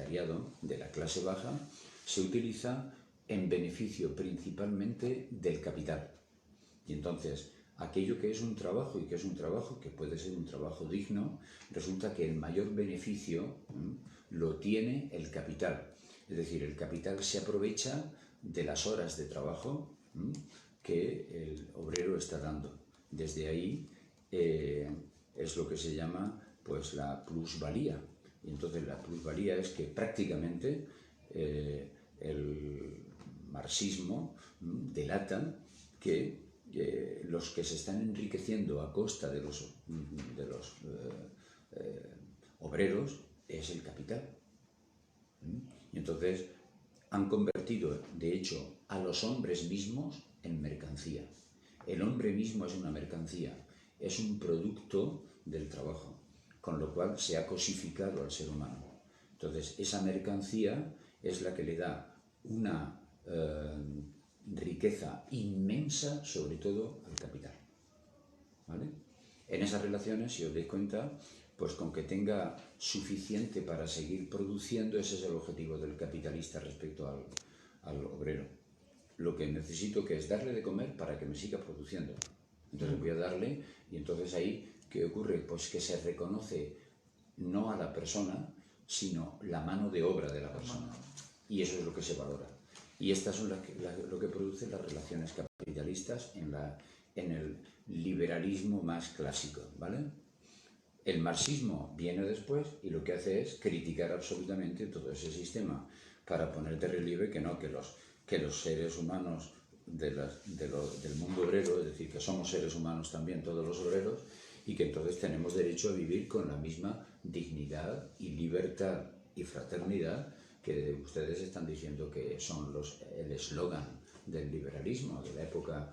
proletariado, de la clase baja, se utiliza en beneficio principalmente del capital. Y entonces, aquello que es un trabajo y que es un trabajo que puede ser un trabajo digno, resulta que el mayor beneficio lo tiene el capital. Es decir, el capital se aprovecha de las horas de trabajo que el obrero está dando. Desde ahí es lo que se llama pues la plusvalía. Y entonces la plusvalía es que prácticamente el marxismo delata que los que se están enriqueciendo a costa de los obreros es el capital. Y entonces han convertido, de hecho, a los hombres mismos en mercancía. El hombre mismo es una mercancía, es un producto del trabajo, con lo cual se ha cosificado al ser humano. Entonces, esa mercancía es la que le da una riqueza inmensa, sobre todo al capital. ¿Vale? En esas relaciones, si os dais cuenta, pues con que tenga suficiente para seguir produciendo, ese es el objetivo del capitalista respecto al obrero. Lo que necesito que es darle de comer para que me siga produciendo. Entonces voy a darle, y entonces ahí, ¿qué ocurre? Pues que se reconoce no a la persona, sino la mano de obra de la persona. Y eso es lo que se valora. Y estas son lo que producen las relaciones capitalistas en el liberalismo más clásico, ¿vale? El marxismo viene después y lo que hace es criticar absolutamente todo ese sistema para poner de relieve que no, que los seres humanos del mundo obrero, es decir, que somos seres humanos también todos los obreros, y que entonces tenemos derecho a vivir con la misma dignidad y libertad y fraternidad que ustedes están diciendo que son el eslogan del liberalismo de la época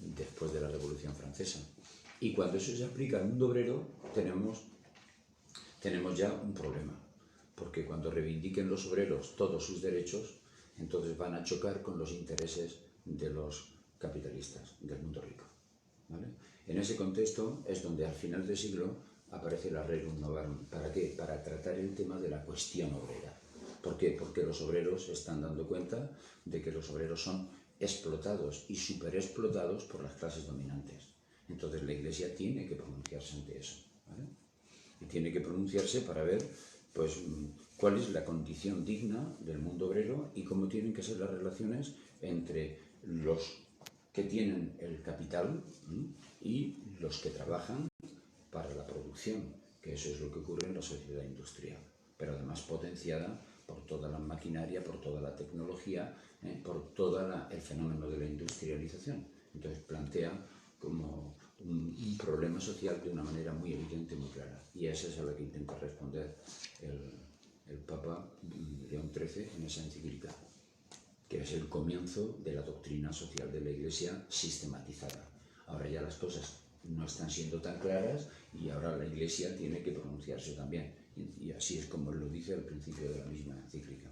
después de la Revolución Francesa. Y cuando eso se aplica al mundo obrero, tenemos ya un problema, porque cuando reivindiquen los obreros todos sus derechos, entonces van a chocar con los intereses de los capitalistas del mundo rico, ¿vale? En ese contexto es donde al final del siglo aparece la Rerum Novarum. ¿Para qué? Para tratar el tema de la cuestión obrera. ¿Por qué? Porque los obreros se están dando cuenta de que los obreros son explotados y superexplotados por las clases dominantes. Entonces la Iglesia tiene que pronunciarse ante eso, ¿vale? Y tiene que pronunciarse para ver pues, cuál es la condición digna del mundo obrero y cómo tienen que ser las relaciones entre los que tienen el capital y los que trabajan para la producción, que eso es lo que ocurre en la sociedad industrial, pero además potenciada por toda la maquinaria, por toda la tecnología, por todo el fenómeno de la industrialización. Entonces plantea como un problema social de una manera muy evidente, muy clara. Y esa es a la que intenta responder el Papa León XIII en esa encíclica, que es el comienzo de la doctrina social de la Iglesia sistematizada. Ahora ya las cosas no están siendo tan claras y ahora la Iglesia tiene que pronunciarse también. Y así es como lo dice al principio de la misma encíclica.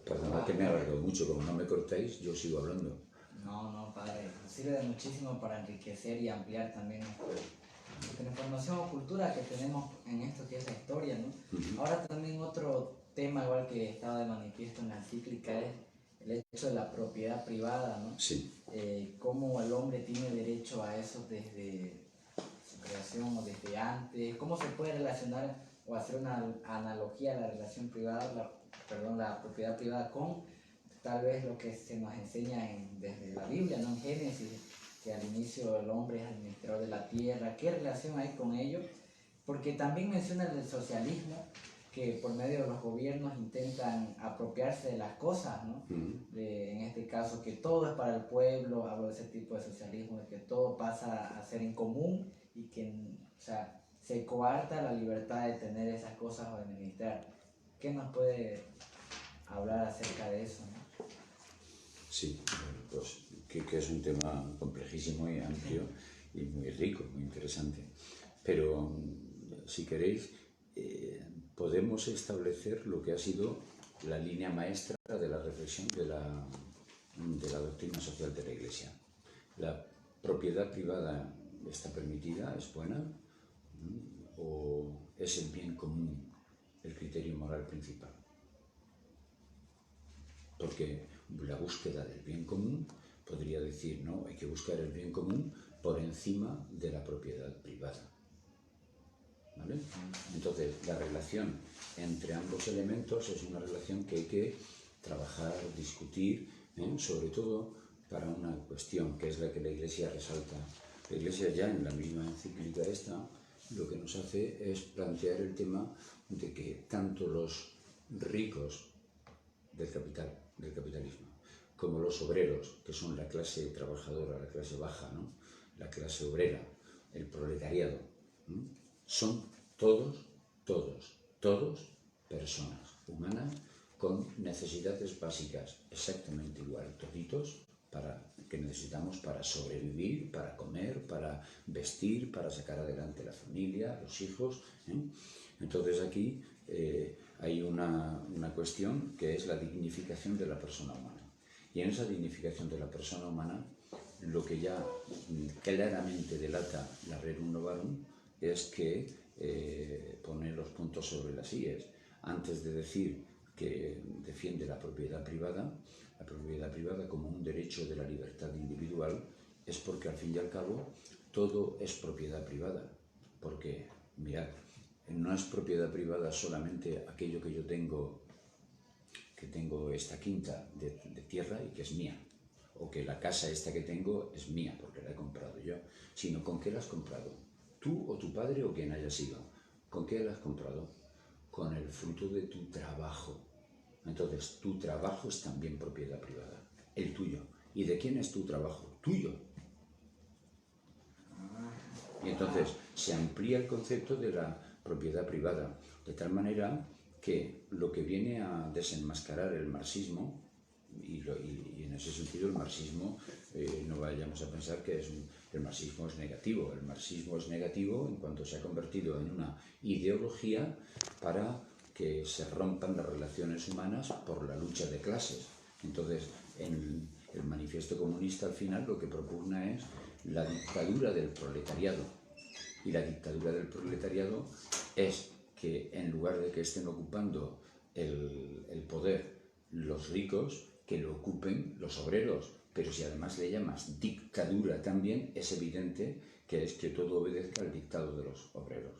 Perdonad que me he alargado mucho, como no me cortáis, yo sigo hablando. No, padre, nos sirve de muchísimo para enriquecer y ampliar también nuestra información o cultura que tenemos en esto que es la historia, ¿no? Ahora también otro tema igual que estaba de manifiesto en la encíclica es el hecho de la propiedad privada, ¿no? Sí. Cómo el hombre tiene derecho a eso desde su creación o desde antes, cómo se puede relacionar o hacer una analogía a la relación privada, la propiedad privada con tal vez lo que se nos enseña desde la Biblia, ¿no? En Génesis, que al inicio el hombre es administrador de la tierra. ¿Qué relación hay con ello? Porque también menciona el socialismo, que por medio de los gobiernos intentan apropiarse de las cosas, ¿no? En este caso, que todo es para el pueblo. Hablo de ese tipo de socialismo, de que todo pasa a ser en común y que, o sea, se coarta la libertad de tener esas cosas o de administrar. ¿Qué nos puede hablar acerca de eso, ¿no? Sí, pues que es un tema complejísimo y amplio y muy rico, muy interesante. Pero si queréis, podemos establecer lo que ha sido la línea maestra de la reflexión de la doctrina social de la Iglesia. La propiedad privada está permitida, es buena, o es el bien común el que criterio moral principal. Porque la búsqueda del bien común podría decir, no, hay que buscar el bien común por encima de la propiedad privada. ¿Vale? Entonces, la relación entre ambos elementos es una relación que hay que trabajar, discutir, sobre todo para una cuestión que es la que la Iglesia resalta. La Iglesia ya en la misma encíclica esta lo que nos hace es plantear el tema de que tanto los ricos del capitalismo, como los obreros, que son la clase trabajadora, la clase baja, ¿no? La clase obrera, el proletariado, ¿no? Son todos personas humanas con necesidades básicas exactamente igual, toditos, que necesitamos para sobrevivir, para comer, para vestir, para sacar adelante la familia, los hijos. Entonces aquí hay una cuestión que es la dignificación de la persona humana. Y en esa dignificación de la persona humana, lo que ya claramente delata la Rerum Novarum es que pone los puntos sobre las íes. Antes de decir que defiende la propiedad privada como un derecho de la libertad individual, es porque al fin y al cabo todo es propiedad privada. Porque, mirad, no es propiedad privada solamente aquello que yo tengo, esta quinta de tierra y que es mía, o que la casa esta que tengo es mía porque la he comprado yo, sino con qué la has comprado, tú o tu padre o quien haya sido. ¿Con qué la has comprado? Con el fruto de tu trabajo. Entonces, tu trabajo es también propiedad privada, el tuyo. ¿Y de quién es tu trabajo? Tuyo. Y entonces se amplía el concepto de la propiedad privada, de tal manera que lo que viene a desenmascarar el marxismo, y en ese sentido el marxismo, no vayamos a pensar que el marxismo es negativo. El marxismo es negativo en cuanto se ha convertido en una ideología para que se rompan las relaciones humanas por la lucha de clases. Entonces, en el manifiesto comunista al final lo que propugna es la dictadura del proletariado. Y la dictadura del proletariado es que en lugar de que estén ocupando el poder los ricos, que lo ocupen los obreros. Pero si además le llamas dictadura también, es evidente que es que todo obedezca al dictado de los obreros.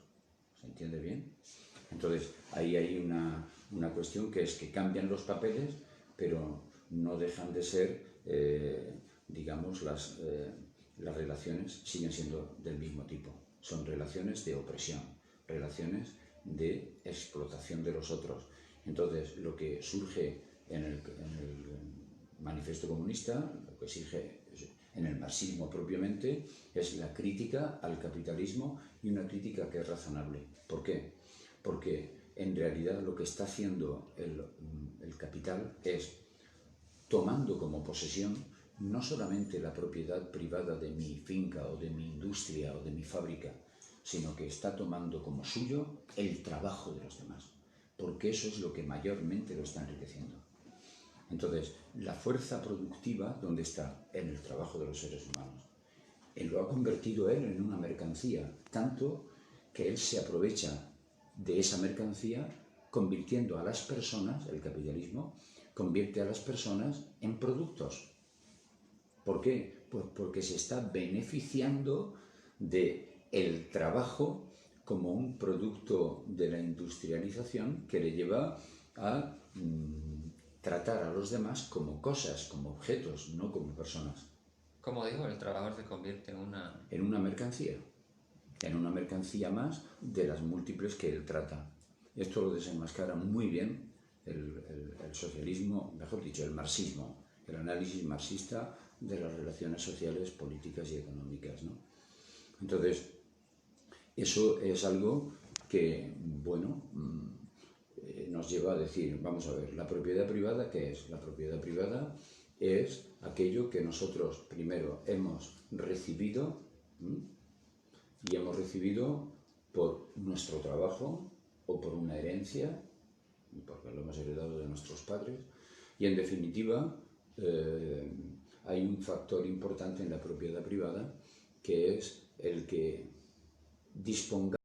¿Se entiende bien? Entonces, ahí hay una cuestión que es que cambian los papeles, pero no dejan de ser, digamos, las relaciones siguen siendo del mismo tipo. Son relaciones de opresión, relaciones de explotación de los otros. Entonces, lo que surge en el manifiesto comunista, lo que surge en el marxismo propiamente, es la crítica al capitalismo y una crítica que es razonable. ¿Por qué? Porque en realidad lo que está haciendo el capital es tomando como posesión no solamente la propiedad privada de mi finca o de mi industria o de mi fábrica, sino que está tomando como suyo el trabajo de los demás, porque eso es lo que mayormente lo está enriqueciendo. Entonces, la fuerza productiva, ¿dónde está? En el trabajo de los seres humanos. Él lo ha convertido en una mercancía, tanto que él se aprovecha de esa mercancía convirtiendo a las personas, el capitalismo, convierte a las personas en productos. ¿Por qué? Pues porque se está beneficiando del trabajo como un producto de la industrialización que le lleva a tratar a los demás como cosas, como objetos, no como personas. Como digo, el trabajador se convierte en una... En una mercancía más de las múltiples que él trata. Esto lo desenmascara muy bien el socialismo, mejor dicho, el marxismo, el análisis marxista de las relaciones sociales, políticas y económicas, ¿no? Entonces, eso es algo que, bueno, nos lleva a decir, vamos a ver, ¿la propiedad privada qué es? La propiedad privada es aquello que nosotros primero hemos recibido, y hemos recibido por nuestro trabajo o por una herencia, porque lo hemos heredado de nuestros padres, y en definitiva hay un factor importante en la propiedad privada que es el que disponga